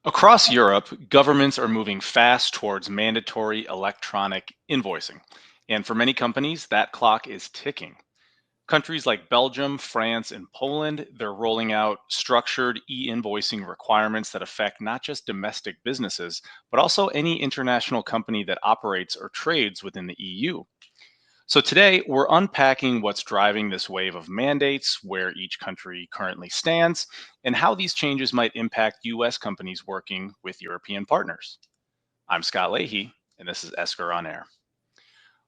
Across Europe, governments are moving fast towards mandatory electronic invoicing. And for many companies, that clock is ticking. Countries like Belgium, France, and Poland, they're rolling out structured e-invoicing requirements that affect not just domestic businesses, but also any international company that operates or trades within the EU. So today, we're unpacking what's driving this wave of mandates, where each country currently stands, and how these changes might impact US companies working with European partners. I'm Scott Leahy, and this is Esker On Air.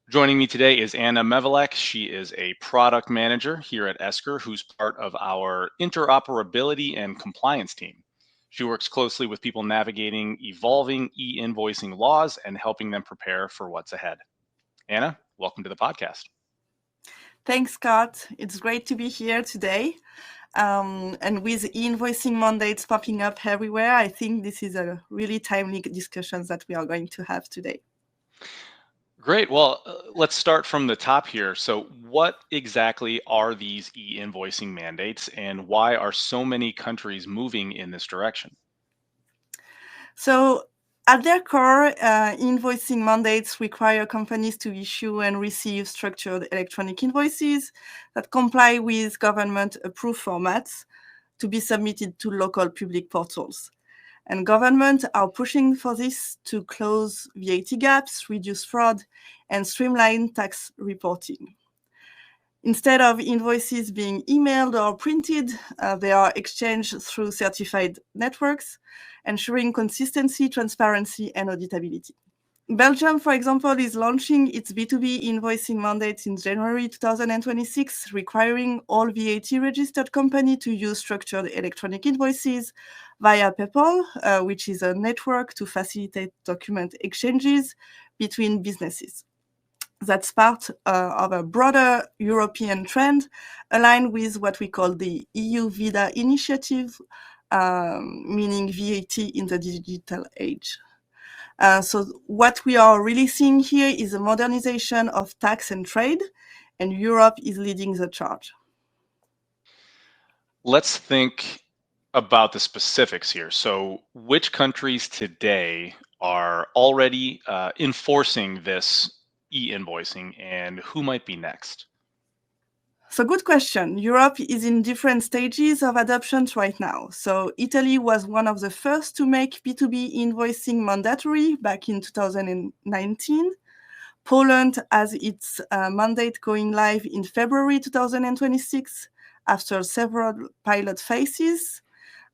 Joining me today is Anna Mevalek. She is a product manager here at Esker, who's part of our interoperability and compliance team. She works closely with people navigating evolving e-invoicing laws and helping them prepare for what's ahead. Anna, welcome to the podcast. Thanks, Scott. It's great to be here today. And with e-invoicing mandates popping up everywhere, I think this is a really timely discussion that we are going to have today. Great. Well, let's start from the top here. So what exactly are these e-invoicing mandates, and why are so many countries moving in this direction? So at their core, invoicing mandates require companies to issue and receive structured electronic invoices that comply with government-approved formats to be submitted to local public portals. And governments are pushing for this to close VAT gaps, reduce fraud, and streamline tax reporting. Instead of invoices being emailed or printed, they are exchanged through certified networks, ensuring consistency, transparency, and auditability. Belgium, for example, is launching its B2B invoicing mandate in January 2026, requiring all VAT-registered companies to use structured electronic invoices via PayPal, which is a network to facilitate document exchanges between businesses. That's part of a broader European trend aligned with what we call the EU ViDA initiative, meaning VAT in the digital age. So what we are really seeing here is a modernization of tax and trade, and Europe is leading the charge. Let's think about the specifics here. So which countries today are already enforcing this e-invoicing, and who might be next? So good question. Europe is in different stages of adoption right now. So Italy was one of the first to make B2B invoicing mandatory back in 2019. Poland has its mandate going live in February 2026 after several pilot phases.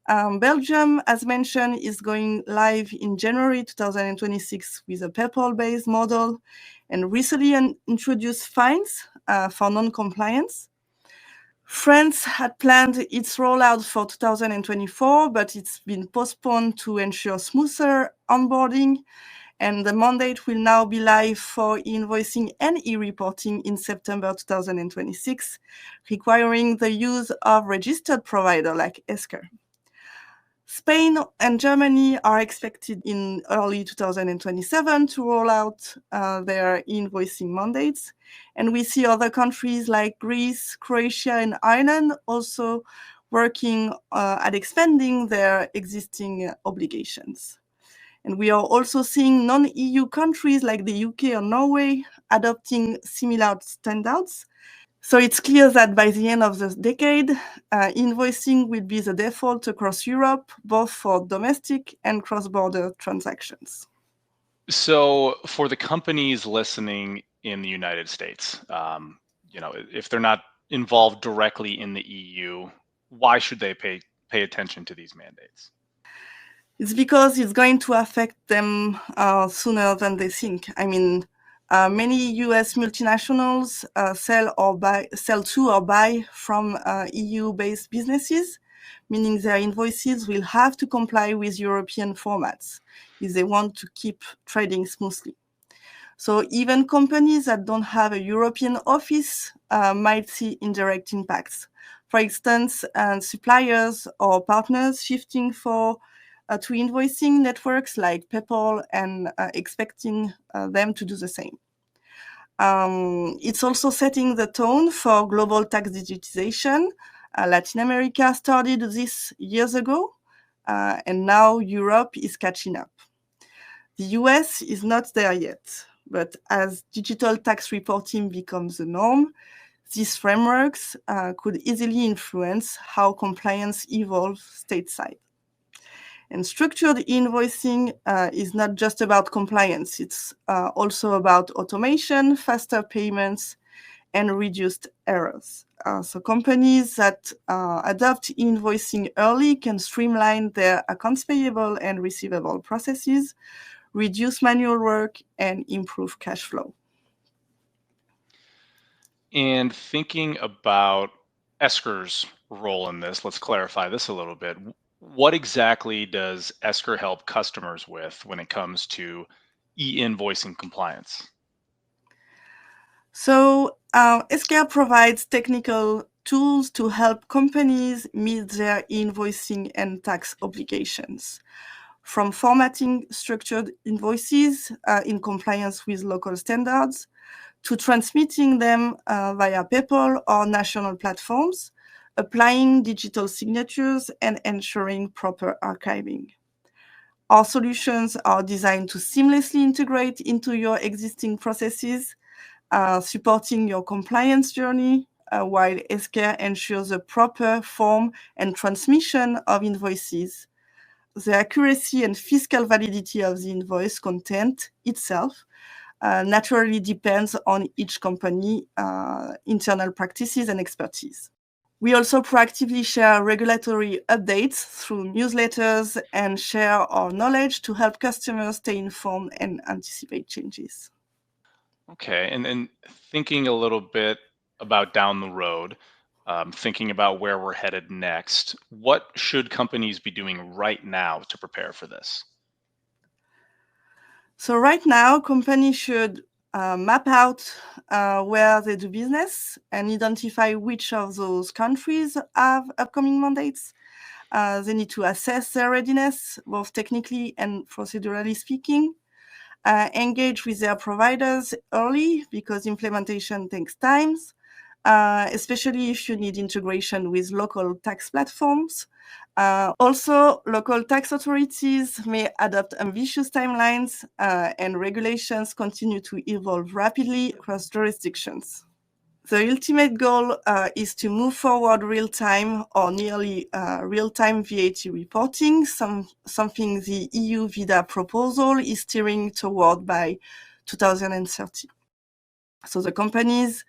Belgium, as mentioned, is going live in January 2026 with a PayPal-based model and recently introduced fines for non-compliance. France had planned its rollout for 2024, but it's been postponed to ensure smoother onboarding, and the mandate will now be live for invoicing and e-reporting in September 2026, requiring the use of registered provider like Esker. Spain and Germany are expected in early 2027 to roll out their invoicing mandates. And we see other countries like Greece, Croatia, and Ireland also working at expanding their existing obligations. And we are also seeing non-EU countries like the UK or Norway adopting similar standards. So it's clear that by the end of the decade, invoicing will be the default across Europe, both for domestic and cross-border transactions. So for the companies listening in the United States, if they're not involved directly in the EU, why should they pay attention to these mandates? It's because it's going to affect them sooner than they think. I mean, many US multinationals sell to or buy from EU-based businesses, meaning their invoices will have to comply with European formats if they want to keep trading smoothly. So even companies that don't have a European office might see indirect impacts. For instance, suppliers or partners shifting to invoicing networks like PayPal and expecting them to do the same. It's also setting the tone for global tax digitization. Latin America started this years ago, and now Europe is catching up. The US is not there yet, but as digital tax reporting becomes the norm, these frameworks could easily influence how compliance evolves stateside. And structured invoicing is not just about compliance, it's also about automation, faster payments, and reduced errors. So companies that adopt invoicing early can streamline their accounts payable and receivable processes, reduce manual work, and improve cash flow. And thinking about Esker's role in this, let's clarify this a little bit. What exactly does Esker help customers with when it comes to e-invoicing compliance? So Esker provides technical tools to help companies meet their invoicing and tax obligations, from formatting structured invoices in compliance with local standards to transmitting them via PayPal or national platforms, applying digital signatures, and ensuring proper archiving. Our solutions are designed to seamlessly integrate into your existing processes, supporting your compliance journey, while Esker ensures the proper form and transmission of invoices. The accuracy and fiscal validity of the invoice content itself naturally depends on each company, internal practices and expertise. We also proactively share regulatory updates through newsletters and share our knowledge to help customers stay informed and anticipate changes. Okay, and thinking a little bit about down the road, thinking about where we're headed next, what should companies be doing right now to prepare for this? So right now, companies should map out where they do business and identify which of those countries have upcoming mandates. They need to assess their readiness, both technically and procedurally speaking. Engage with their providers early because implementation takes time, especially if you need integration with local tax platforms. Also, local tax authorities may adopt ambitious timelines, and regulations continue to evolve rapidly across jurisdictions. The ultimate goal is to move forward real-time or nearly real-time VAT reporting, something the EU ViDA proposal is steering toward by 2030. So the companies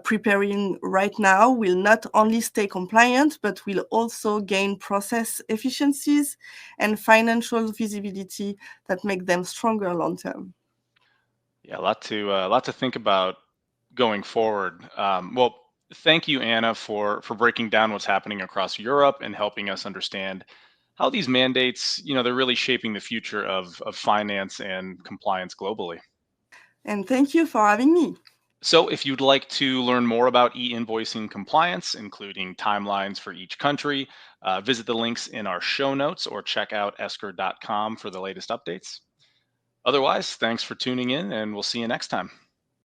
preparing right now will not only stay compliant, but will also gain process efficiencies and financial visibility that make them stronger long-term. Yeah, a lot to think about going forward. Well, thank you, Anna, for breaking down what's happening across Europe and helping us understand how these mandates, they're really shaping the future of finance and compliance globally. And thank you for having me. So, if you'd like to learn more about e-invoicing compliance, including timelines for each country, visit the links in our show notes or check out esker.com for the latest updates. Otherwise, thanks for tuning in, and we'll see you next time.